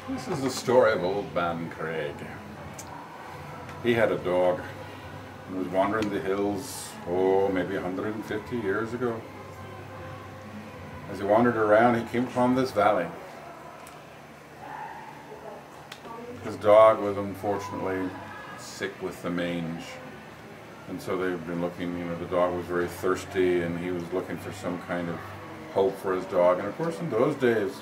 This is the story of old man Craig. He had a dog and was wandering the hills, maybe 150 years ago. As he wandered around, he came upon this valley. His dog was unfortunately sick with the mange, and so they've been looking, the dog was very thirsty and he was looking for some kind of hope for his dog. And of course in those days,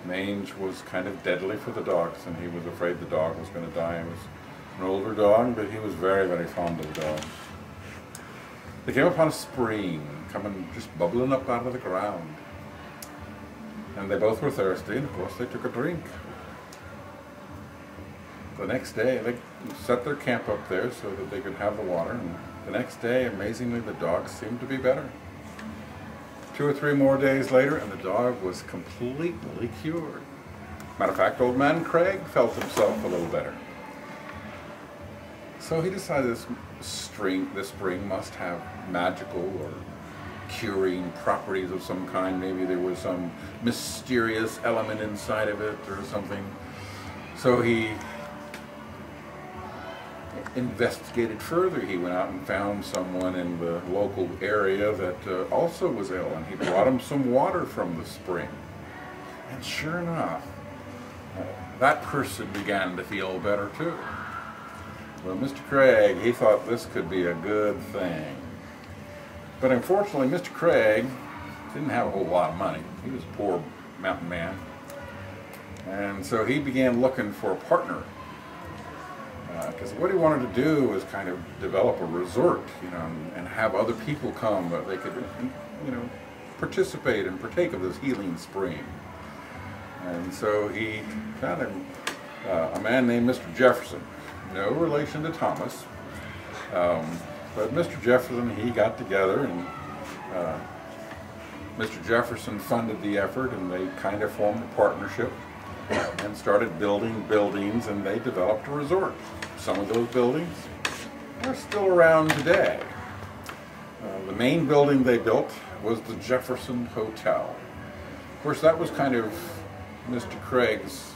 mange was kind of deadly for the dogs, and he was afraid the dog was going to die. He was an older dog, but he was very, very fond of the dog. They came upon a spring coming, just bubbling up out of the ground. And they both were thirsty, and of course they took a drink. The next day, they set their camp up there so that they could have the water, and the next day, amazingly, the dog seemed to be better. 2 or 3 more days later, and the dog was completely cured. Matter of fact, old man Craig felt himself a little better. So he decided this spring must have magical or curing properties of some kind. Maybe there was some mysterious element inside of it or something. So he investigated further. He went out and found someone in the local area that also was ill, and he brought him some water from the spring. And sure enough, that person began to feel better too. Well, Mr. Craig, he thought this could be a good thing. But unfortunately, Mr. Craig didn't have a whole lot of money. He was a poor mountain man. And so he began looking for a partner. Because what he wanted to do was kind of develop a resort, and have other people come that they could, participate and partake of this healing spring. And so he found a man named Mr. Jefferson, no relation to Thomas, but Mr. Jefferson, he got together, and Mr. Jefferson funded the effort, and they kind of formed a partnership and started building buildings, and they developed a resort. Some of those buildings are still around today. The main building they built was the Jefferson Hotel. Of course, that was kind of Mr. Craig's,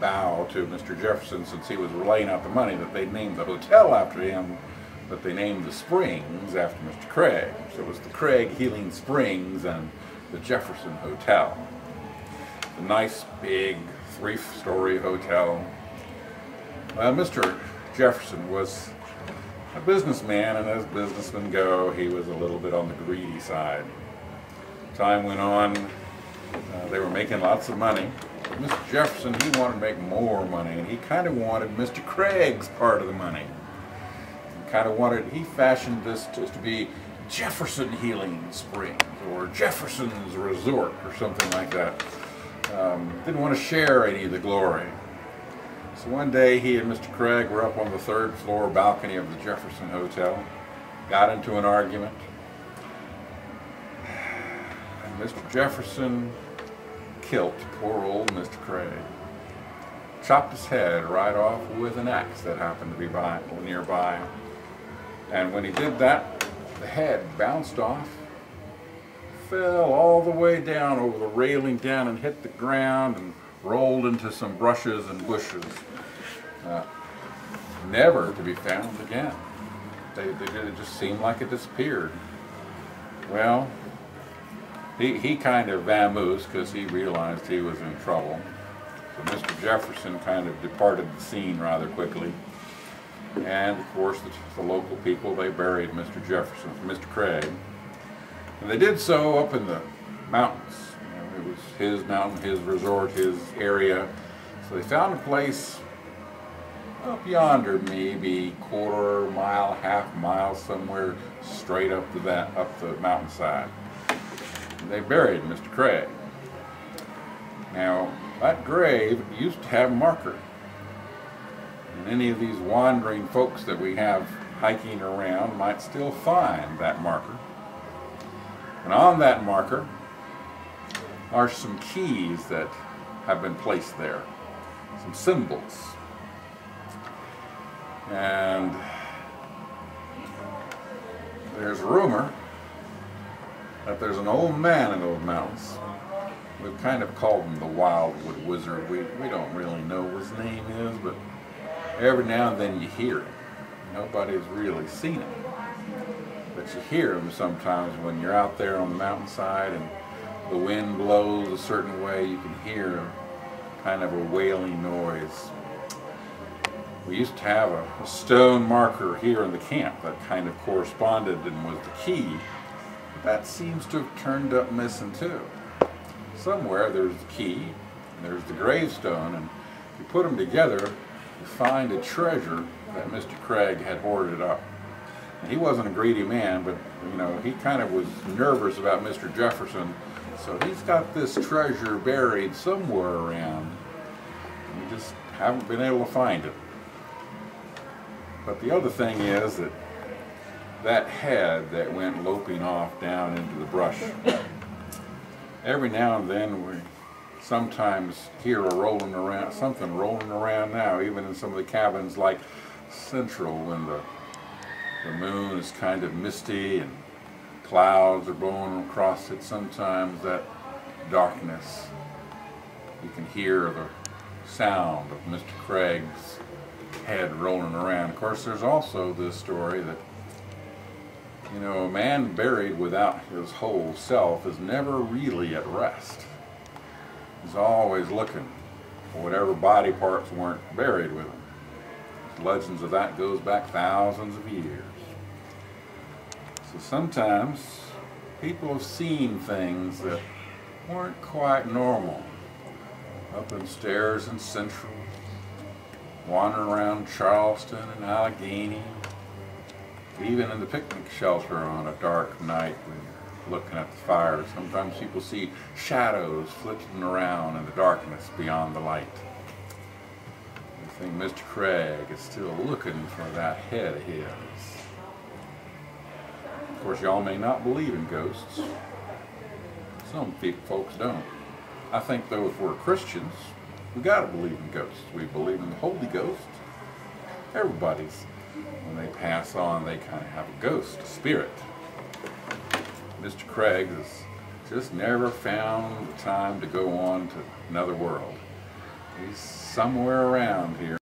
bow to Mr. Jefferson, since he was laying out the money, that they named the hotel after him, but they named the springs after Mr. Craig. So it was the Craig Healing Springs and the Jefferson Hotel. A nice big 3-story hotel. Well, Mr. Jefferson was a businessman, and as businessmen go, he was a little bit on the greedy side. Time went on, they were making lots of money, but Mr. Jefferson, he wanted to make more money, and he kind of wanted Mr. Craig's part of the money. He fashioned this to be Jefferson Healing Springs, or Jefferson's Resort, or something like that. Didn't want to share any of the glory. So one day he and Mr. Craig were up on the 3rd floor balcony of the Jefferson Hotel, got into an argument, and Mr. Jefferson killed poor old Mr. Craig. Chopped his head right off with an axe that happened to be nearby. And when he did that, the head bounced off, fell all the way down over the railing down and hit the ground and rolled into some brushes and bushes, never to be found again. It just seemed like it disappeared. Well, he kind of vamoosed because he realized he was in trouble. So Mr. Jefferson kind of departed the scene rather quickly. And of course the local people, they buried Mr. Craig. And they did so up in the mountains. It was his mountain, his resort, his area. So they found a place up yonder, maybe 1/4 mile, 1/2 mile, somewhere straight up the mountainside. And they buried Mr. Craig. Now, that grave used to have a marker. And any of these wandering folks that we have hiking around might still find that marker. And on that marker are some keys that have been placed there, some symbols. And there's a rumor that there's an old man in those mountains We've kind of called him the Wildwood Wizard. We don't really know what his name is, but every now and then you hear him. Nobody's really seen him, but you hear him sometimes when you're out there on the mountainside and the wind blows a certain way. You can hear kind of a wailing noise. We used to have a stone marker here in the camp that kind of corresponded and was the key. That seems to have turned up missing too. Somewhere there's the key, and there's the gravestone, and if you put them together, you find a treasure that Mr. Craig had hoarded up. And he wasn't a greedy man, but you know, he kind of was nervous about Mr. Jefferson, so he's got this treasure buried somewhere around. And we just haven't been able to find it. But the other thing is that head that went loping off down into the brush, every now and then we sometimes hear something rolling around now, even in some of the cabins like Central, when the moon is kind of misty and clouds are blowing across it. Sometimes that darkness, you can hear the sound of Mr. Craig's head rolling around. Of course, there's also this story that, you know, a man buried without his whole self is never really at rest. He's always looking for whatever body parts weren't buried with him. Legends of that goes back thousands of years. So sometimes people have seen things that weren't quite normal. Up in stairs in Central, wandering around Charleston and Allegheny, even in the picnic shelter on a dark night when you're looking at the fire. Sometimes people see shadows flitting around in the darkness beyond the light. I think Mr. Craig is still looking for that head of his. Of course, y'all may not believe in ghosts. Some folks don't. I think, though, if we're Christians, we gotta believe in ghosts. We believe in the Holy Ghost. Everybody's, when they pass on, they kind of have a ghost, a spirit. Mr. Craig has just never found the time to go on to another world. He's somewhere around here.